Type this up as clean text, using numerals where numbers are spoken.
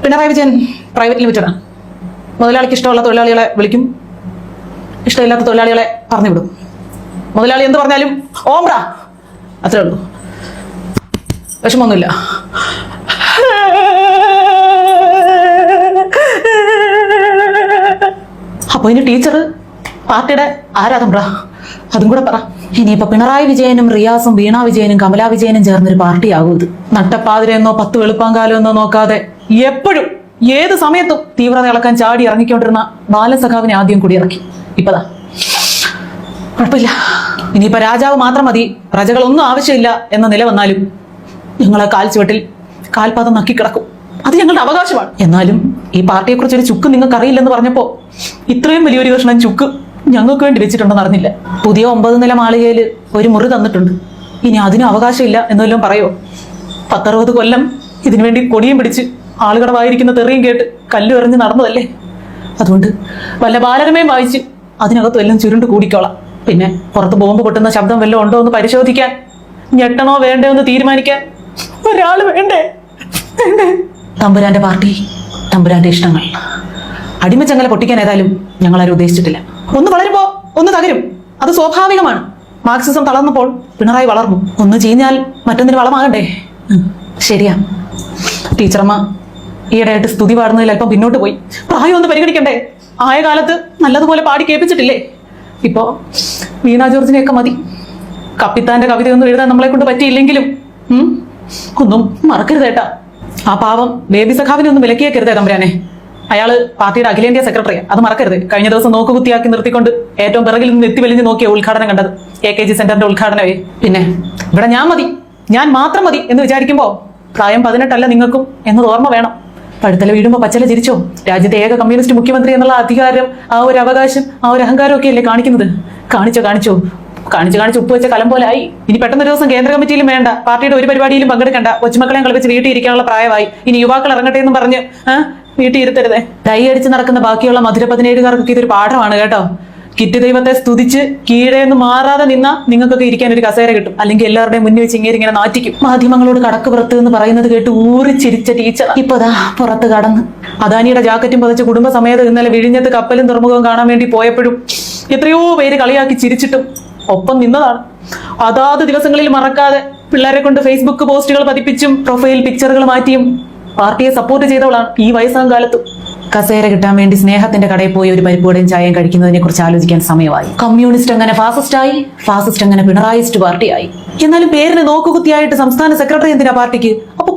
Pinarayi Vijayan private ലിമിറ്റഡാണ്. മുതലാളിക്ക് ഇഷ്ടമുള്ള തൊഴിലാളികളെ വിളിക്കും, ഇഷ്ടമില്ലാത്ത തൊഴിലാളികളെ പറഞ്ഞുവിടും. മുതലാളി എന്ത് പറഞ്ഞാലും ഓംറ, അത്രേ ഉള്ളൂ. വിഷമൊന്നുമില്ല. അപ്പൊ ഇനി ടീച്ചർ പാർട്ടിയുടെ ആരാധമ്ര, അതും കൂടെ പറ. ഇനിയിപ്പോ പിണറായി വിജയനും റിയാസും വീണ വിജയനും കമലാ വിജയനും ചേർന്നൊരു പാർട്ടിയാകും ഇത്. നട്ടപ്പാതിരെന്നോ 10 വെളുപ്പാങ്കാലം എന്നോ നോക്കാതെ എപ്പോഴും ഏത് സമയത്തും തീവ്രത ഇളക്കാൻ ചാടി ഇറങ്ങിക്കൊണ്ടിരുന്ന ബാലസഖാവിനെ ആദ്യം കൂടി ഇറക്കി. ഇപ്പതാ കുഴപ്പമില്ല, ഇനിയിപ്പോ രാജാവ് മാത്രം മതി, പ്രജകളൊന്നും ആവശ്യമില്ല എന്ന നില വന്നാലും ഞങ്ങളെ കാൽച്ചുവട്ടിൽ കാൽപാദം നക്കിക്കിടക്കും. അത് ഞങ്ങളുടെ അവകാശമാണ്. എന്നാലും ഈ പാർട്ടിയെ കുറിച്ച് ഒരു ചുക്ക് നിങ്ങൾക്ക് അറിയില്ലെന്ന് പറഞ്ഞപ്പോ ഇത്രയും വലിയൊരു കഷ്ണം ചുക്ക് ഞങ്ങൾക്ക് വേണ്ടി വെച്ചിട്ടുണ്ടെന്ന് അറിഞ്ഞില്ല. പുതിയ 9 നില മാളികയിൽ ഒരു മുറി തന്നിട്ടുണ്ട്. ഇനി അതിനും അവകാശമില്ല എന്നെല്ലാം പറയോ? 10-60 കൊല്ലം ഇതിനുവേണ്ടി കൊടിയും പിടിച്ച് ആളുകളുടെ വായിരിക്കുന്ന തെറിയും കേട്ട് കല്ല് എറിഞ്ഞ് നടന്നതല്ലേ. അതുകൊണ്ട് വല്ല ബാലരമയും വായിച്ച് അതിനകത്തും എല്ലാം ചുരുണ്ട് കൂടിക്കോളാം. പിന്നെ പുറത്ത് ബോംബ് പൊട്ടുന്ന ശബ്ദം വല്ലതും ഉണ്ടോ എന്ന് പരിശോധിക്കാൻ, ഞെട്ടണോ വേണ്ടോ എന്ന് തീരുമാനിക്കാൻ ഒരാള് വേണ്ടേ? തമ്പുരാന്റെ പാർട്ടി, തമ്പുരാന്റെ ഇഷ്ടങ്ങൾ. അടിമച്ചങ്ങല പൊട്ടിക്കാൻ ഏതായാലും ഞങ്ങളാരും ഉദ്ദേശിച്ചിട്ടില്ല. ഒന്ന് വളരുമ്പോ ഒന്ന് തകരും, അത് സ്വാഭാവികമാണ്. മാർക്സിസം തളർന്നപ്പോൾ പിണറായി വളർന്നു. ഒന്ന് ചീഞ്ഞാൽ മറ്റൊന്നിന് വളമാകണ്ടേ? ശരിയാ, ടീച്ചറമ്മ ഈയിടെയായിട്ട് സ്തുതി പാടുന്നതിൽ അല്പം പിന്നോട്ട് പോയി. പ്രായം ഒന്ന് പരിഗണിക്കണ്ടേ? ആയ കാലത്ത് നല്ലതുപോലെ പാടി കേൾപ്പിച്ചിട്ടില്ലേ? ഇപ്പോ വീണ ജോർജിനെയൊക്കെ മതി. കപ്പിത്താന്റെ കവിതയൊന്നും എഴുതാൻ നമ്മളെ കൊണ്ട് പറ്റിയില്ലെങ്കിലും ഒന്നും മറക്കരുതേട്ടാ. ആ പാവം ബേബി സഖാവിനെ ഒന്നും വിലക്കിയേക്കരുതേ തമ്പുരാനെ. അയാള് പാർട്ടിയുടെ അഖിലേന്ത്യാ സെക്രട്ടറി, അത് മറക്കരുത്. കഴിഞ്ഞ ദിവസം നോക്കുകുത്തിയാക്കി നിർത്തിക്കൊണ്ട് ഏറ്റവും പിറകിൽ നിന്ന് എത്തിവലിഞ്ഞ് നോക്കിയ ഉദ്ഘാടനം കണ്ടത്, AKG സെന്ററിന്റെ ഉദ്ഘാടനമേ. പിന്നെ ഇവിടെ ഞാൻ മതി, ഞാൻ മാത്രം മതി എന്ന് വിചാരിക്കുമ്പോ പ്രായം 18 അല്ല നിങ്ങൾക്കും എന്നത് ഓർമ്മ വേണം. പഴുത്തല വീടുമ്പോ പച്ചല ചിരിച്ചോ? രാജ്യത്തെ ഏക കമ്മ്യൂണിസ്റ്റ് മുഖ്യമന്ത്രി എന്നുള്ള അധികാരം, ആ ഒരു അവകാശം, ആ ഒരു അഹങ്കാരം ഒക്കെ അല്ലേ കാണിക്കുന്നത്? കാണിച്ചു ഉപ്പ് വെച്ച കലം പോലെ ആയി. ഇനി പെട്ടെന്ന് ഒരു ദിവസം കേന്ദ്ര കമ്മിറ്റിയിലും വേണ്ട, പാർട്ടിയുടെ ഒരു പരിപാടിയിലും പങ്കെടുക്കണ്ട, കൊച്ചുമക്കളെയും കളിപ്പിച്ച് വീട്ടിൽ ഇരിക്കാനുള്ള പ്രായമായി. ഇനി യുവാക്കൾ ഇറങ്ങട്ടെ എന്നും പറഞ്ഞ് വീട്ടിൽ ഇരുത്തരുതേ. ഡൈ അടിച്ച് നടക്കുന്ന ബാക്കിയുള്ള മധുര 17കാർക്കൊക്കെ ഇതൊരു പാഠമാണ് കേട്ടോ. കിറ്റ് ദൈവത്തെ സ്തുതിച്ച് കീഴേന്ന് മാറാതെ നിന്ന നിങ്ങൾക്കൊക്കെ ഇരിക്കാൻ ഒരു കസേര കിട്ടും. അല്ലെങ്കിൽ എല്ലാവരുടെയും മുന്നിൽ വെച്ച് ഇങ്ങനെ നാറ്റിക്കും. മാധ്യമങ്ങളോട് കടക്ക് പുറത്ത് എന്ന് പറയുന്നത് കേട്ട് ഊറിച്ചിരിച്ച ടീച്ചർ ഇപ്പതാ പുറത്ത് കടന്ന് അദാനിയുടെ ജാക്കറ്റും പതിച്ച് കുടുംബസമേതം ഇന്നലെ വിഴിഞ്ഞത്ത് കപ്പലും തുറമുഖവും കാണാൻ വേണ്ടി പോയപ്പോഴും എത്രയോ പേര് കളിയാക്കി ചിരിച്ചിട്ടും ഒപ്പം നിന്നതാണ്. അതാത് ദിവസങ്ങളിൽ മറക്കാതെ പിള്ളേരെ കൊണ്ട് ഫേസ്ബുക്ക് പോസ്റ്റുകൾ പതിപ്പിച്ചും പ്രൊഫൈൽ പിക്ചറുകൾ മാറ്റിയും പാർട്ടിയെ സപ്പോർട്ട് ചെയ്തവളാണ് ഈ വയസ്സാം കാലത്തും. കസേര കിട്ടാൻ വേണ്ടി സ്നേഹത്തിന്റെ കടയിൽ പോയി ഒരു പരിപ്പുവടയും ചായയും കഴിക്കുന്നതിനെ കുറിച്ച് ആലോചിക്കാൻ സമയമായി. കമ്മ്യൂണിസ്റ്റ് അങ്ങനെ ഫാസിസ്റ്റായി, ഫാസിസ്റ്റ് അങ്ങനെ പിണറായിസ്റ്റ് പാർട്ടിയായി. എന്നാലും പേരിന് നോക്കുകുത്തിയായിട്ട് സംസ്ഥാന സെക്രട്ടറി എന്തിനാ പാർട്ടിക്ക്? അപ്പൊ